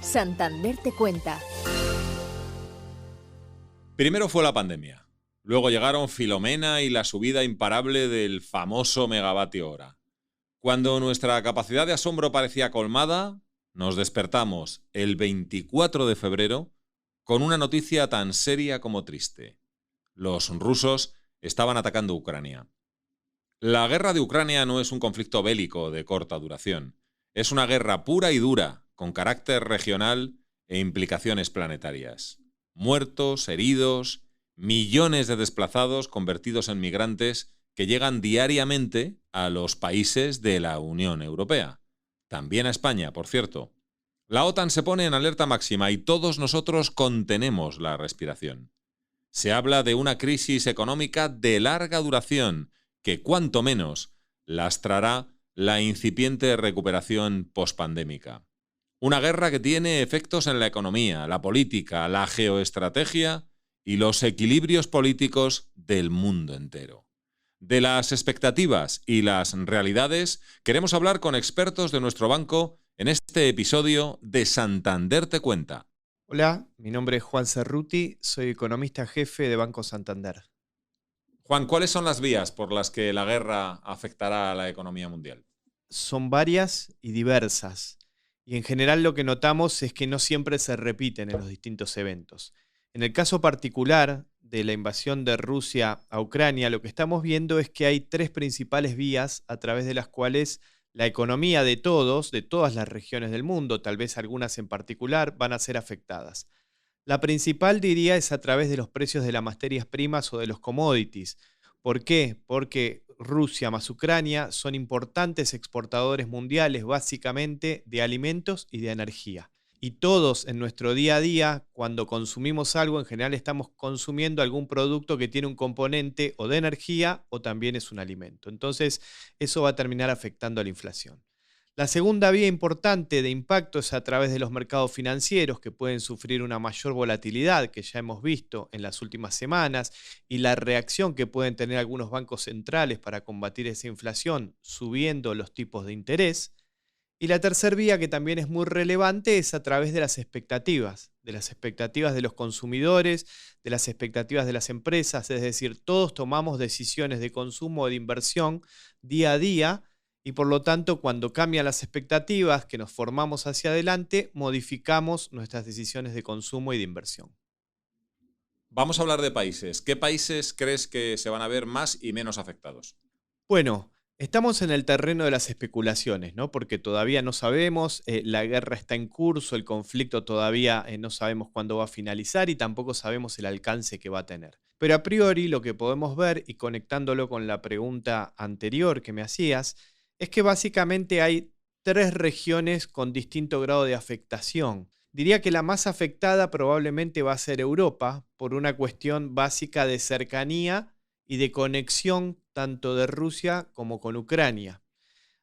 Santander te cuenta. Primero fue la pandemia. Luego llegaron Filomena y la subida imparable del famoso megavatio hora. Cuando nuestra capacidad de asombro parecía colmada, nos despertamos el 24 de febrero con una noticia tan seria como triste. Los rusos estaban atacando Ucrania. La guerra de Ucrania no es un conflicto bélico de corta duración. Es una guerra pura y dura, con carácter regional e implicaciones planetarias. Muertos, heridos, millones de desplazados convertidos en migrantes que llegan diariamente a los países de la Unión Europea. También a España, por cierto. La OTAN se pone en alerta máxima y todos nosotros contenemos la respiración. Se habla de una crisis económica de larga duración que, cuanto menos, lastrará la incipiente recuperación pospandémica. Una guerra que tiene efectos en la economía, la política, la geoestrategia y los equilibrios políticos del mundo entero. De las expectativas y las realidades queremos hablar con expertos de nuestro banco en este episodio de Santander te cuenta. Hola, mi nombre es Juan Cerruti, soy economista jefe de Banco Santander. Juan, ¿cuáles son las vías por las que la guerra afectará a la economía mundial? Son varias y diversas, y en general lo que notamos es que no siempre se repiten en los distintos eventos. En el caso particular de la invasión de Rusia a Ucrania, lo que estamos viendo es que hay tres principales vías a través de las cuales la economía de todas las regiones del mundo, tal vez algunas en particular, van a ser afectadas. La principal, diría, es a través de los precios de las materias primas o de los commodities. ¿Por qué? Porque Rusia más Ucrania son importantes exportadores mundiales, básicamente, de alimentos y de energía. Y todos en nuestro día a día, cuando consumimos algo, en general estamos consumiendo algún producto que tiene un componente o de energía o también es un alimento. Entonces, eso va a terminar afectando a la inflación. La segunda vía importante de impacto es a través de los mercados financieros, que pueden sufrir una mayor volatilidad que ya hemos visto en las últimas semanas, y la reacción que pueden tener algunos bancos centrales para combatir esa inflación subiendo los tipos de interés. Y la tercera vía, que también es muy relevante, es a través de las expectativas de los consumidores, de las expectativas de las empresas, es decir, todos tomamos decisiones de consumo o de inversión día a día, y por lo tanto, cuando cambian las expectativas que nos formamos hacia adelante, modificamos nuestras decisiones de consumo y de inversión. Vamos a hablar de países. ¿Qué países crees que se van a ver más y menos afectados? Bueno, estamos en el terreno de las especulaciones, ¿no? Porque todavía no sabemos, la guerra está en curso, el conflicto todavía no sabemos cuándo va a finalizar y tampoco sabemos el alcance que va a tener. Pero a priori lo que podemos ver, y conectándolo con la pregunta anterior que me hacías, es que básicamente hay tres regiones con distinto grado de afectación. Diría que la más afectada probablemente va a ser Europa, por una cuestión básica de cercanía y de conexión tanto de Rusia como con Ucrania.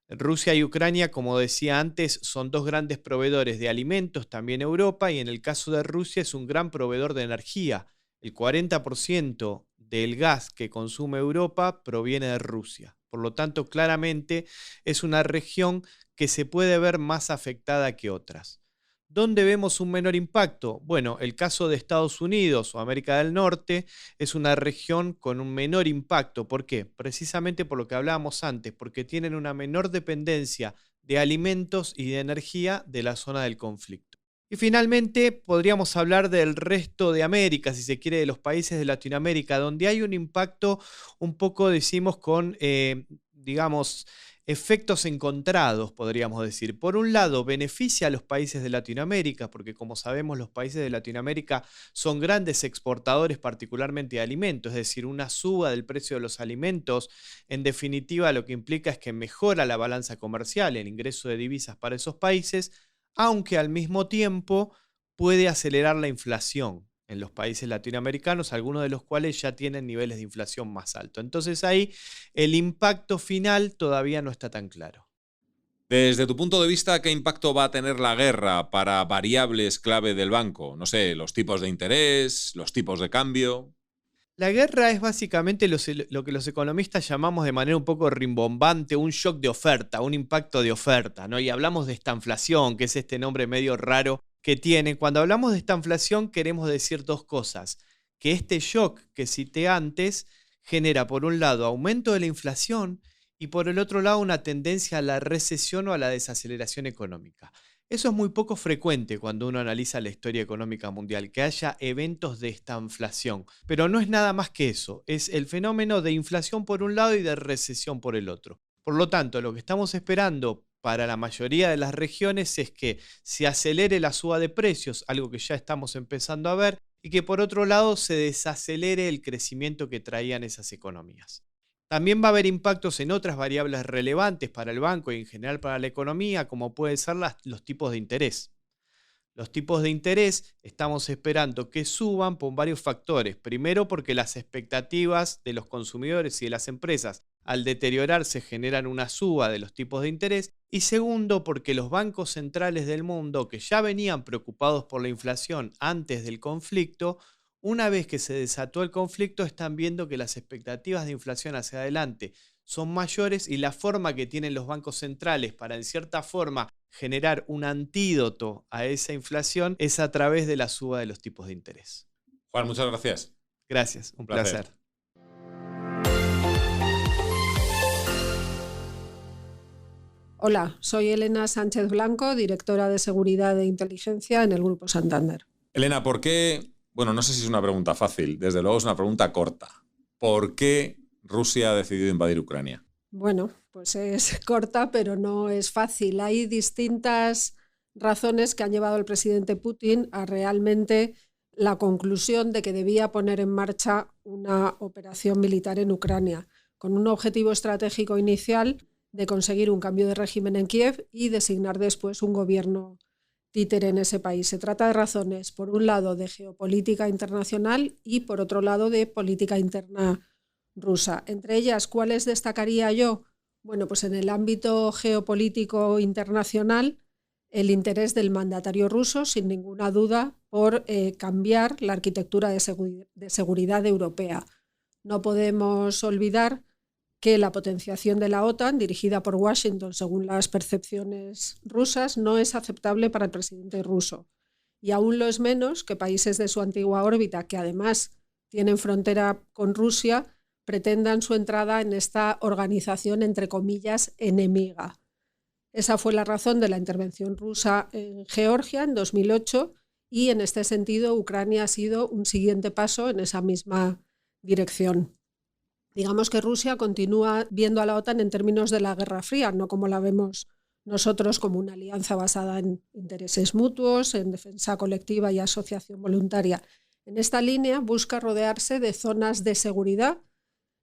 Rusia y Ucrania, como decía antes, son dos grandes proveedores de alimentos, también Europa, y en el caso de Rusia es un gran proveedor de energía. El 40% del gas que consume Europa proviene de Rusia. Por lo tanto, claramente es una región que se puede ver más afectada que otras. ¿Dónde vemos un menor impacto? Bueno, el caso de Estados Unidos o América del Norte es una región con un menor impacto. ¿Por qué? Precisamente por lo que hablábamos antes, porque tienen una menor dependencia de alimentos y de energía de la zona del conflicto. Y finalmente podríamos hablar del resto de América, si se quiere, de los países de Latinoamérica, donde hay un impacto un poco, decimos, con, efectos encontrados, podríamos decir. Por un lado, beneficia a los países de Latinoamérica, porque como sabemos, los países de Latinoamérica son grandes exportadores, particularmente de alimentos, es decir, una suba del precio de los alimentos, en definitiva, lo que implica es que mejora la balanza comercial, el ingreso de divisas para esos países, aunque al mismo tiempo puede acelerar la inflación en los países latinoamericanos, algunos de los cuales ya tienen niveles de inflación más altos. Entonces ahí el impacto final todavía no está tan claro. Desde tu punto de vista, ¿qué impacto va a tener la guerra para variables clave del banco? No sé, los tipos de interés, los tipos de cambio. La guerra es básicamente lo que los economistas llamamos de manera un poco rimbombante un shock de oferta, un impacto de oferta, ¿no? Y hablamos de estanflación, que es este nombre medio raro que tiene. Cuando hablamos de esta inflación queremos decir dos cosas. Que este shock que cité antes genera, por un lado, aumento de la inflación y por el otro lado, una tendencia a la recesión o a la desaceleración económica. Eso es muy poco frecuente cuando uno analiza la historia económica mundial, que haya eventos de estanflación. Pero no es nada más que eso, es el fenómeno de inflación por un lado y de recesión por el otro. Por lo tanto, lo que estamos esperando para la mayoría de las regiones es que se acelere la suba de precios, algo que ya estamos empezando a ver, y que por otro lado se desacelere el crecimiento que traían esas economías. También va a haber impactos en otras variables relevantes para el banco y en general para la economía, como pueden ser los tipos de interés. Los tipos de interés estamos esperando que suban por varios factores. Primero, porque las expectativas de los consumidores y de las empresas al deteriorarse generan una suba de los tipos de interés. Y segundo, porque los bancos centrales del mundo, que ya venían preocupados por la inflación antes del conflicto, una vez que se desató el conflicto, están viendo que las expectativas de inflación hacia adelante son mayores y la forma que tienen los bancos centrales para, en cierta forma, generar un antídoto a esa inflación es a través de la suba de los tipos de interés. Juan, muchas gracias. Gracias, un placer. Hola, soy Elena Sánchez Blanco, directora de Seguridad e Inteligencia en el Grupo Santander. Elena, ¿por qué? Bueno, no sé si es una pregunta fácil, desde luego es una pregunta corta. ¿Por qué Rusia ha decidido invadir Ucrania? Bueno, pues es corta, pero no es fácil. Hay distintas razones que han llevado al presidente Putin a realmente la conclusión de que debía poner en marcha una operación militar en Ucrania, con un objetivo estratégico inicial de conseguir un cambio de régimen en Kiev y designar después un gobierno títere en ese país. Se trata de razones, por un lado, de geopolítica internacional y, por otro lado, de política interna rusa. Entre ellas, ¿cuáles destacaría yo? Bueno, pues en el ámbito geopolítico internacional, el interés del mandatario ruso, sin ninguna duda, por cambiar la arquitectura de seguridad europea. No podemos olvidar que la potenciación de la OTAN, dirigida por Washington según las percepciones rusas, no es aceptable para el presidente ruso. Y aún lo es menos que países de su antigua órbita, que además tienen frontera con Rusia, pretendan su entrada en esta organización, entre comillas, enemiga. Esa fue la razón de la intervención rusa en Georgia en 2008 y en este sentido Ucrania ha sido un siguiente paso en esa misma dirección. Digamos que Rusia continúa viendo a la OTAN en términos de la Guerra Fría, no como la vemos nosotros como una alianza basada en intereses mutuos, en defensa colectiva y asociación voluntaria. En esta línea busca rodearse de zonas de seguridad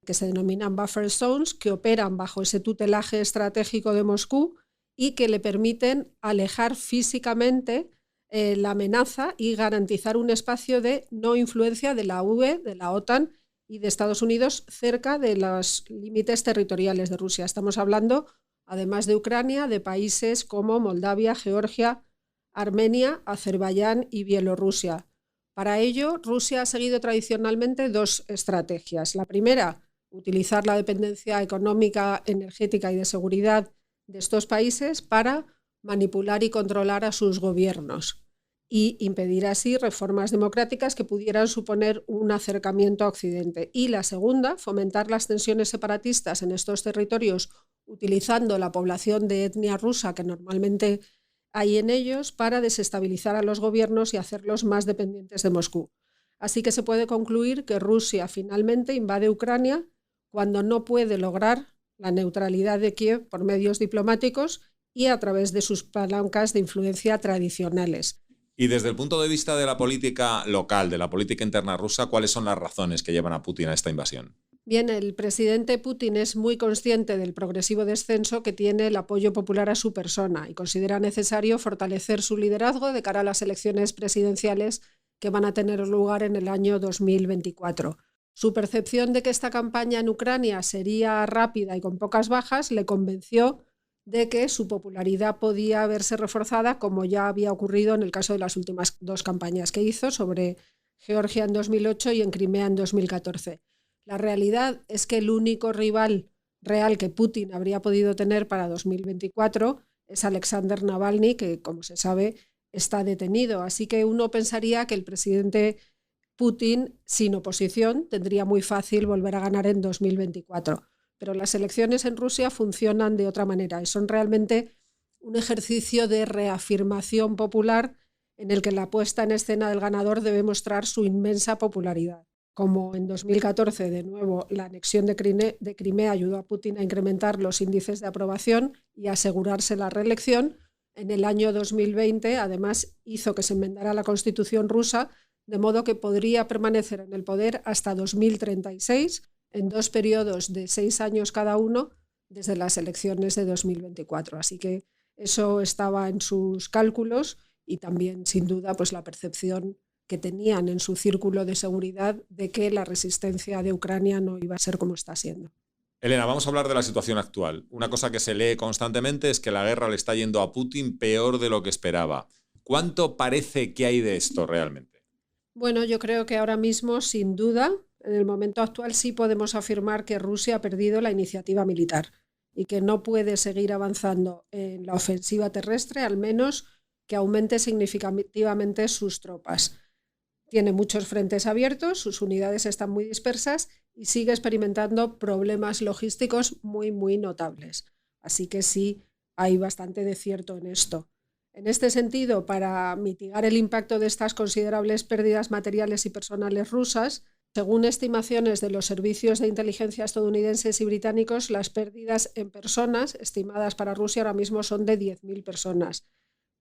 que se denominan buffer zones, que operan bajo ese tutelaje estratégico de Moscú y que le permiten alejar físicamente la amenaza y garantizar un espacio de no influencia de la UE, de la OTAN y de Estados Unidos cerca de los límites territoriales de Rusia. Estamos hablando, además de Ucrania, de países como Moldavia, Georgia, Armenia, Azerbaiyán y Bielorrusia. Para ello, Rusia ha seguido tradicionalmente dos estrategias. La primera, utilizar la dependencia económica, energética y de seguridad de estos países para manipular y controlar a sus gobiernos y impedir así reformas democráticas que pudieran suponer un acercamiento a Occidente. Y la segunda, fomentar las tensiones separatistas en estos territorios utilizando la población de etnia rusa que normalmente hay en ellos para desestabilizar a los gobiernos y hacerlos más dependientes de Moscú. Así que se puede concluir que Rusia finalmente invade Ucrania cuando no puede lograr la neutralidad de Kiev por medios diplomáticos y a través de sus palancas de influencia tradicionales. Y desde el punto de vista de la política local, de la política interna rusa, ¿cuáles son las razones que llevan a Putin a esta invasión? Bien, el presidente Putin es muy consciente del progresivo descenso que tiene el apoyo popular a su persona y considera necesario fortalecer su liderazgo de cara a las elecciones presidenciales que van a tener lugar en el año 2024. Su percepción de que esta campaña en Ucrania sería rápida y con pocas bajas le convenció de que su popularidad podía verse reforzada, como ya había ocurrido en el caso de las últimas dos campañas que hizo sobre Georgia en 2008 y en Crimea en 2014. La realidad es que el único rival real que Putin habría podido tener para 2024 es Alexander Navalny, que, como se sabe, está detenido. Así que uno pensaría que el presidente Putin, sin oposición, tendría muy fácil volver a ganar en 2024. Pero las elecciones en Rusia funcionan de otra manera y son realmente un ejercicio de reafirmación popular en el que la puesta en escena del ganador debe mostrar su inmensa popularidad. Como en 2014, de nuevo, la anexión de Crimea ayudó a Putin a incrementar los índices de aprobación y asegurarse la reelección, en el año 2020, además, hizo que se enmendara la Constitución rusa, de modo que podría permanecer en el poder hasta 2036, en 2 periodos de 6 años cada uno, desde las elecciones de 2024. Así que eso estaba en sus cálculos y también, sin duda, pues la percepción que tenían en su círculo de seguridad de que la resistencia de Ucrania no iba a ser como está siendo. Elena, vamos a hablar de la situación actual. Una cosa que se lee constantemente es que la guerra le está yendo a Putin peor de lo que esperaba. ¿Cuánto parece que hay de esto realmente? Bueno, yo creo que ahora mismo, sin duda, en el momento actual sí podemos afirmar que Rusia ha perdido la iniciativa militar y que no puede seguir avanzando en la ofensiva terrestre, al menos que aumente significativamente sus tropas. Tiene muchos frentes abiertos, sus unidades están muy dispersas y sigue experimentando problemas logísticos muy, muy notables. Así que sí, hay bastante de cierto en esto. En este sentido, para mitigar el impacto de estas considerables pérdidas materiales y personales rusas, según estimaciones de los servicios de inteligencia estadounidenses y británicos, las pérdidas en personas estimadas para Rusia ahora mismo son de 10.000 personas.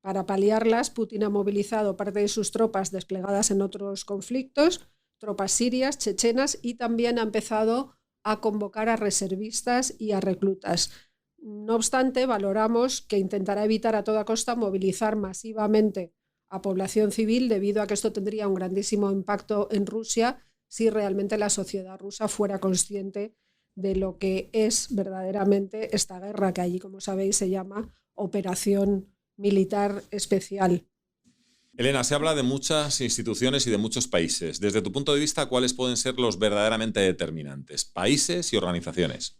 Para paliarlas, Putin ha movilizado parte de sus tropas desplegadas en otros conflictos, tropas sirias, chechenas, y también ha empezado a convocar a reservistas y a reclutas. No obstante, valoramos que intentará evitar a toda costa movilizar masivamente a población civil, debido a que esto tendría un grandísimo impacto en Rusia si realmente la sociedad rusa fuera consciente de lo que es verdaderamente esta guerra, que allí, como sabéis, se llama Operación Militar Especial. Elena, se habla de muchas instituciones y de muchos países. Desde tu punto de vista, ¿cuáles pueden ser los verdaderamente determinantes? Países y organizaciones.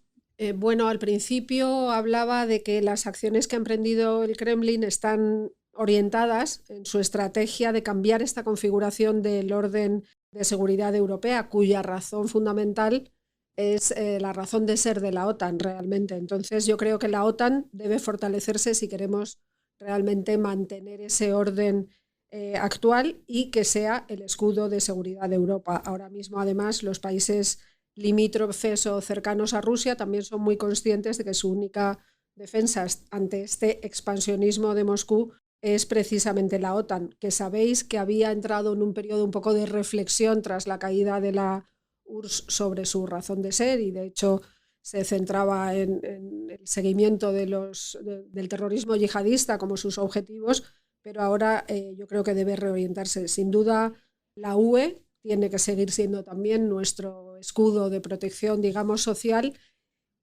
Bueno, al principio hablaba de que las acciones que ha emprendido el Kremlin están orientadas en su estrategia de cambiar esta configuración del orden de seguridad europea, cuya razón fundamental es la razón de ser de la OTAN realmente. Entonces yo creo que la OTAN debe fortalecerse si queremos realmente mantener ese orden actual y que sea el escudo de seguridad de Europa. Ahora mismo, además, los países limítrofes o cercanos a Rusia también son muy conscientes de que su única defensa ante este expansionismo de Moscú es precisamente la OTAN, que sabéis que había entrado en un periodo un poco de reflexión tras la caída de la URSS sobre su razón de ser, y de hecho se centraba en el seguimiento del terrorismo yihadista como sus objetivos, pero ahora yo creo que debe reorientarse. Sin duda, la UE tiene que seguir siendo también nuestro escudo de protección, digamos, social.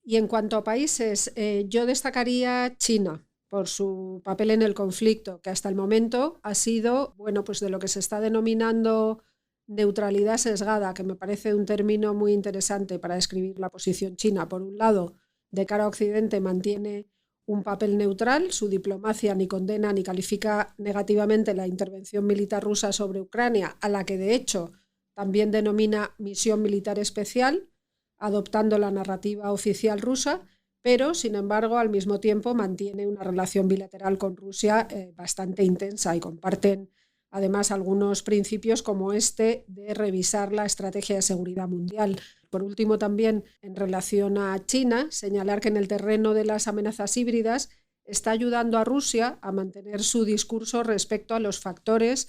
Y en cuanto a países, yo destacaría China por su papel en el conflicto, que hasta el momento ha sido, bueno, pues de lo que se está denominando neutralidad sesgada, que me parece un término muy interesante para describir la posición china. Por un lado, de cara a Occidente mantiene un papel neutral, su diplomacia ni condena ni califica negativamente la intervención militar rusa sobre Ucrania, a la que de hecho también denomina misión militar especial, adoptando la narrativa oficial rusa, pero sin embargo al mismo tiempo mantiene una relación bilateral con Rusia bastante intensa, y comparten además algunos principios como este de revisar la estrategia de seguridad mundial. Por último, también en relación a China, señalar que en el terreno de las amenazas híbridas está ayudando a Rusia a mantener su discurso respecto a los factores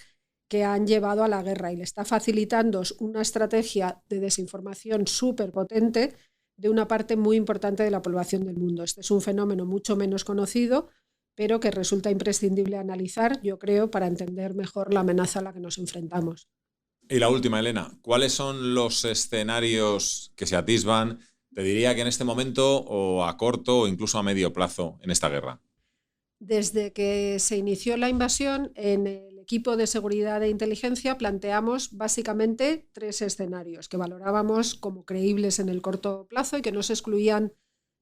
que han llevado a la guerra, y le está facilitando una estrategia de desinformación súper potente de una parte muy importante de la población del mundo. Este es un fenómeno mucho menos conocido, pero que resulta imprescindible analizar, yo creo, para entender mejor la amenaza a la que nos enfrentamos. Y la última, Elena, ¿cuáles son los escenarios que se atisban, te diría que en este momento, o a corto o incluso a medio plazo, en esta guerra? Desde que se inició la invasión, en el equipo de seguridad e inteligencia planteamos básicamente 3 escenarios que valorábamos como creíbles en el corto plazo y que no se excluían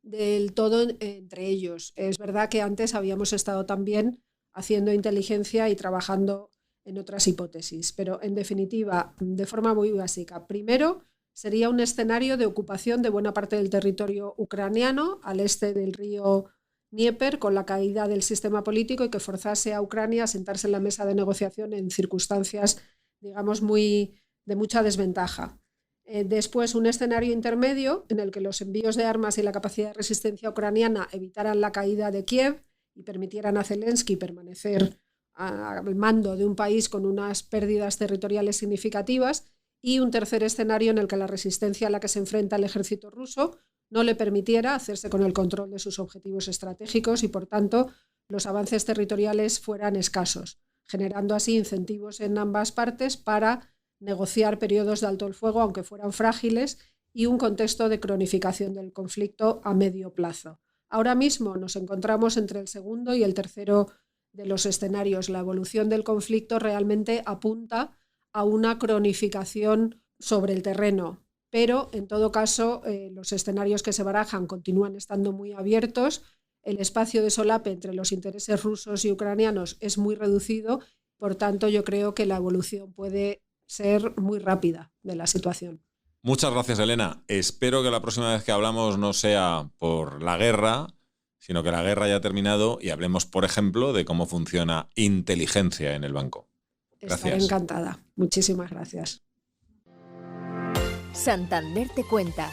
del todo entre ellos. Es verdad que antes habíamos estado también haciendo inteligencia y trabajando en otras hipótesis. Pero, en definitiva, de forma muy básica, primero sería un escenario de ocupación de buena parte del territorio ucraniano al este del río Dnieper, con la caída del sistema político y que forzase a Ucrania a sentarse en la mesa de negociación en circunstancias, digamos, de mucha desventaja. Después, un escenario intermedio en el que los envíos de armas y la capacidad de resistencia ucraniana evitaran la caída de Kiev y permitieran a Zelensky permanecer al mando de un país con unas pérdidas territoriales significativas, y un tercer escenario en el que la resistencia a la que se enfrenta el ejército ruso no le permitiera hacerse con el control de sus objetivos estratégicos y, por tanto, los avances territoriales fueran escasos, generando así incentivos en ambas partes para negociar periodos de alto el fuego, aunque fueran frágiles, y un contexto de cronificación del conflicto a medio plazo. Ahora mismo nos encontramos entre el segundo y el tercero de los escenarios. La evolución del conflicto realmente apunta a una cronificación sobre el terreno, pero en todo caso los escenarios que se barajan continúan estando muy abiertos. El espacio de solape entre los intereses rusos y ucranianos es muy reducido, por tanto yo creo que la evolución puede ser muy rápida de la situación. Muchas gracias, Elena. Espero que la próxima vez que hablamos no sea por la guerra, sino que la guerra haya terminado y hablemos, por ejemplo, de cómo funciona inteligencia en el banco. Gracias. Estaré encantada. Muchísimas gracias. Santander te cuenta.